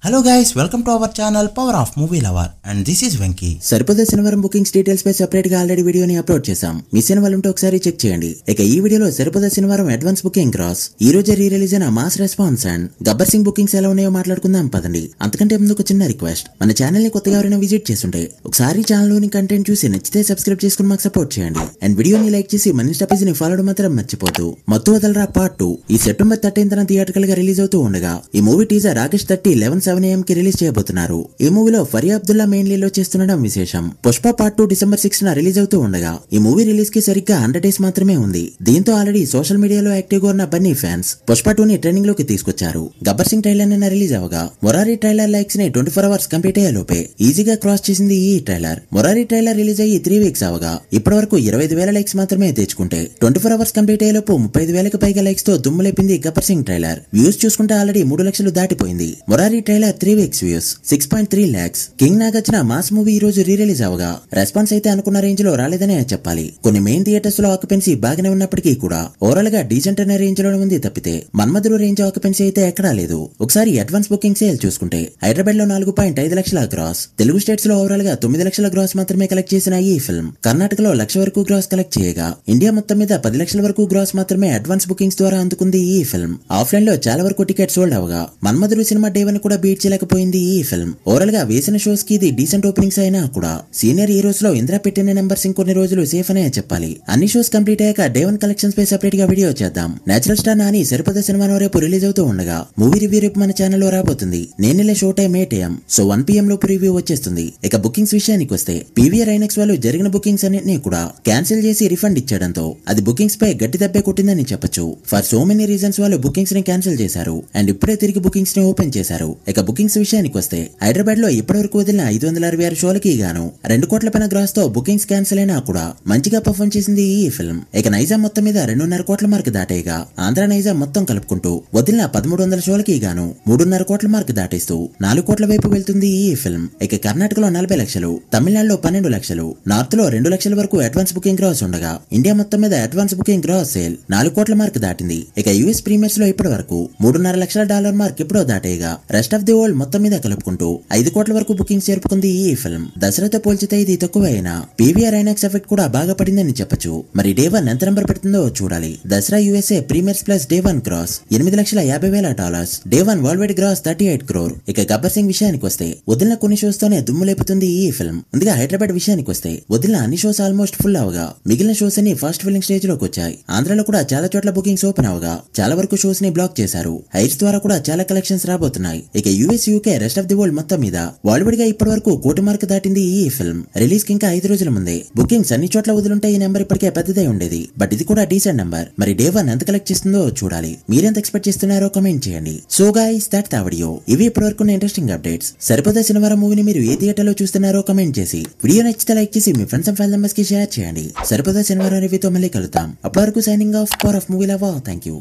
Hello guys, welcome to our channel Power of Movie Lover and this is Venky. సరిపోతే శనివారం bookings details పై separate గా already వీడియోని upload చేశాం. Miss అయిన వాళ్ళు ఉంటే ఒకసారి చెక్ చేయండి. ఇక ఈ వీడియోలో సరిపోతే శనివారం అడ్వాన్స్ బుకింగ్ క్రాస్, ఈ రోజే రీ రిలీజ్ అయిన mass response and Gabbar Singh bookings ఎలా ఉన్నాయో మాట్లాడుకుందాం పదండి. అంతకంటే ముందు ఒక చిన్న రిక్వెస్ట్, మన ఛానల్ ని కొత్తగా ఎవరైనా విజిట్ చేస్తుంటే ఒకసారి ఛానల్ లోని కంటెంట్ చూసి నచ్చితే సబ్స్క్రైబ్ చేసుకుని మాకు సపోర్ట్ చేయండి. అండ్ వీడియోని లైక్ చేసి మన ఇన్స్టా పేజ్ ని ఫాలో మాత్రం మర్చిపోతూ. మత్తు వదలరా పార్ట్ 2 ఈ సెప్టెంబర్ 13న థియేట్రికల్ గా రిలీజ్ అవుతూ ఉండగా ఈ మూవీ టీజర్ ఆగస్ట్ 30 11:07 AM కి రిలీజ్ చేయబోతున్నారు. ఈ మూవీలో ఫరియా అబ్దుల్లా మెయిన్ లీడ్ లో చేస్తుండడం విశేషం. పుష్ప పార్ట్ 2 డిసెంబర్ 6న రిలీజ్ అవుతూ ఉండగా ఈ మూవీ రిలీజ్ కి సరిగ్గా 100 days మాత్రమే ఉంది. దీంతో ఆల్రెడీ సోషల్ మీడియాలో యాక్టివ్ గా ఉన్న బన్నీ ఫ్యాన్స్ పుష్ప 2 ని ట్రెండింగ్ లోకి తీసుకొచ్చారు. గబ్బర్ సింగ్ ట్రైలర్ నిన్న రిలీజ్ అవగా మొరారి ట్రైలర్ లైక్స్ ని 24 hours కంప్లీట్ అయ్యేలోపే ఈజీగా క్రాస్ చేసింది ఈ ట్రైలర్. మొరారి ట్రైలర్ రిలీజ్ అయ్యి 3 weeks అవగా ఇప్పటి వరకు 25,000 లైక్స్ మాత్రమే తెచ్చుకుంటే 24 hours కంప్లీట్ అయ్యేలోపు 35,000కి పైగా లైక్స్ తో దుమ్ము లేపింది గబ్బర్ సింగ్ ట్రైలర్. వ్యూస్ చూసుకుంటే ఆల్రెడీ 3 లక్షలు దాటిపోయింది. Morari trailer 3 weeks views 6.3 lakhs. King Nagarjuna mass movie ఈ రోజు రీ రిలీజ్ అవగా రెస్పాన్స్ అయితే అనుకున్న రేంజ్ లో రాలేదనే చెప్పాలి. కొన్ని మెయిన్ థియేటర్స్ లో ఆక్యుపెన్సీ బాగానే ఉన్నప్పటికీ కూడా ఓవరాల్ గా డీసెంట్ అనే రేంజ్ లో ఉంది తప్పితే మన్మధుడు రేంజ్ ఆక్యుపెన్సీ అయితే ఎక్కడా లేదు. ఒకసారి అడ్వాన్స్ బుకింగ్ సేల్ చూసుకుంటే హైదరాబాద్ లో 4.5 లక్షల గ్రాస్, తెలుగు స్టేట్స్ లో ఓవరాల్ గా 9 లక్షల గ్రాస్ మాత్రమే కలెక్ట్ చేసిన ఈ ఫిల్మ్ కర్ణాటకలో 1,00,000 వరకు గ్రాస్ కలెక్ట్ చేయగా ఇండియా మొత్తం మీద 10 లక్షల వరకు గ్రాస్ మాత్రమే అడ్వాన్స్ బుకింగ్స్ ద్వారా అందుకుంది ఈ ఫిల్మ్. ఆఫ్లైన్ లో చాలా వరకు టికెట్ సోల్డ్ అవగా మన్మధుడు సినిమా డే 1 కూడా బీట్ చేయలేకపోయింది ఈ ఫిల్మ్. ఓవరాల్ గా వేసిన షోస్ కి ఇది డీసెంట్ ఓపెనింగ్స్ అయినా కూడా సీనియర్ హీరోస్ లో ఇంద్ర పెట్టిన నెంబర్స్ ఇంకొన్ని రోజులు సేఫ్ అనే చెప్పాలి. అన్ని షోస్ కంప్లీట్ అయ్యాక డే 1 కలెక్షన్స్ పై సెపరేట్ గా వీడియో చేద్దాం. నేచురల్ స్టార్ నాని సరిపోతే సినిమా రేపు రిలీజ్ అవుతూ ఉండగా మూవీ రివ్యూ రేపు మన ఛానల్లో రాబోతుంది. నేనెళ్ళే show time 8 AM, so 1 PM లోపు రివ్యూ వచ్చేస్తుంది. ఇక బుకింగ్స్ విషయానికి వస్తే పీవీఆర్ ఐనాక్స్ వాళ్ళు జరిగిన బుకింగ్స్ అన్నింటినీ కూడా క్యాన్సిల్ చేసి రిఫండ్ ఇచ్చడంతో అది బుకింగ్స్ పై గట్టి దెబ్బే కొట్టిందని చెప్పొచ్చు. ఫర్ సో మెనీ రీజన్స్ వాళ్ళు బుకింగ్స్ ని క్యాన్సిల్ చేశారు అండ్ ఇప్పుడే తిరిగి బుకింగ్స్ ని ఓపెన్ చేశారు. ఇక బుకింగ్స్ విషయానికి వస్తే హైదరాబాద్ లో ఇప్పటివరకు వదిలిన 566 షోలకి గాను 2 కోట్ల పైన గ్రాస్ తో బుకింగ్స్ క్యాన్సిల్ అయినా కూడా మంచిగా పర్ఫార్మ్ చేసింది ఈ ఫిల్మ్. ఇక నైజాం మొత్తం మీద 2.5 కోట్ల మార్క్ దాటేగా ఆంధ్ర నైజాం మొత్తం కలుపుకుంటూ వదిలిన 1300 షోలకి గాను 3.5 కోట్ల మార్క్ దాటేస్తూ 4 కోట్ల వైపు వెళ్తుంది ఈ ఫిల్మ్. ఇక కర్ణాటకలో 40 లక్షలు, తమిళనాడులో 12 లక్షలు, నార్త్ లో 2 లక్షల వరకు అడ్వాన్స్ బుకింగ్ గ్రాస్ ఉండగా ఇండియా మొత్తం మీద అడ్వాన్స్ బుకింగ్ గ్రాస్ సేల్ 4 కోట్ల మార్క్ దాటింది. ఇక యూఎస్ ప్రీమియర్స్ లో ఇప్పటి వరకు $3.5 లక్షల మార్క్ ఎప్పుడో దాటేగా రెస్ట్ ఆఫ్ ది వరల్డ్ మొత్తం మీద కలుపుకుంటూ 5 కోట్ల వరకు బుకింగ్ చేరుకుంది ఈ ఫిల్మ్. దసరాతో పోల్చితే ఇది తక్కువ అయినా పీవీఆర్ ఐనాక్స్ ఎఫెక్ట్ కూడా బాగా పడిందని చెప్పొచ్చు. మరి డే 1 ఎంత నంబర్ పెడుతుందో చూడాలి. Dasara USA premieres plus day 1 cross $8,50,000, day 1 world wide gross 38 crore. ఇక గబ్బర్ సింగ్ విషయానికి వస్తే వదిలిన కొన్ని షోస్ తోనే దుమ్ము లేపుతుంది ఈ ఫిల్మ్. ముందుగా హైదరాబాద్ విషయానికి వస్తే వదిలిన అన్ని షోస్ ఆల్మోస్ట్ ఫుల్ అవగా మిగిలిన షోస్ అన్ని ఫాస్ట్ ఫిల్లింగ్ స్టేజ్ లోకి వచ్చాయి. ఆంధ్రాలో కూడా చాలా చోట్ల బుకింగ్స్ ఓపెన్ అవగా చాలా వరకు షోస్ ని బ్లాక్ చేశారు. హైట్స్ ద్వారా కూడా చాలా కలెక్షన్స్ రాబోతున్నాయి. ఇక US UK rest of the world మొత్తం మీద వరల్డ్ వైడ్ గా ఇప్పటి వరకు 1 కోటి మార్క్ దాటింది ఈ ఫిల్మ్. రిలీజ్ కి ఇంకా 5 రోజుల ముందే బుకింగ్స్ అన్ని చోట్ల వదులుంటే ఈ నెంబర్ ఇప్పటికే పెద్దదై ఉండేది. బట్ ఇది కూడా డీసెంట్ నెంబర్. మరి డే 1 ఎంత కలెక్ట్ చేస్తుందో చూడాలి. మీరెంత ఎక్స్పెక్ట్ చేస్తున్నారో కమెంట్ చేయండి. So guys that's the video. ఇవి ఇప్పటివరకు ఇంట్రెస్టింగ్ అప్డేట్స్. సరిపోతే శనివారం మూవీని మీరు ఏ థియేటర్ లో చూస్తున్నారో కమెంట్ చేసి వీడియో నచ్చితే లైక్ చేసి మీ ఫ్రెండ్స్ అండ్ ఫ్యామిలీ మెంబర్స్ కి షేర్ చేయండి. సరిపోతే శనివారం రివ్యూతో మళ్ళీ కలుద్దాం. అప్పటి వరకు signing off power of movie lover. Thank you.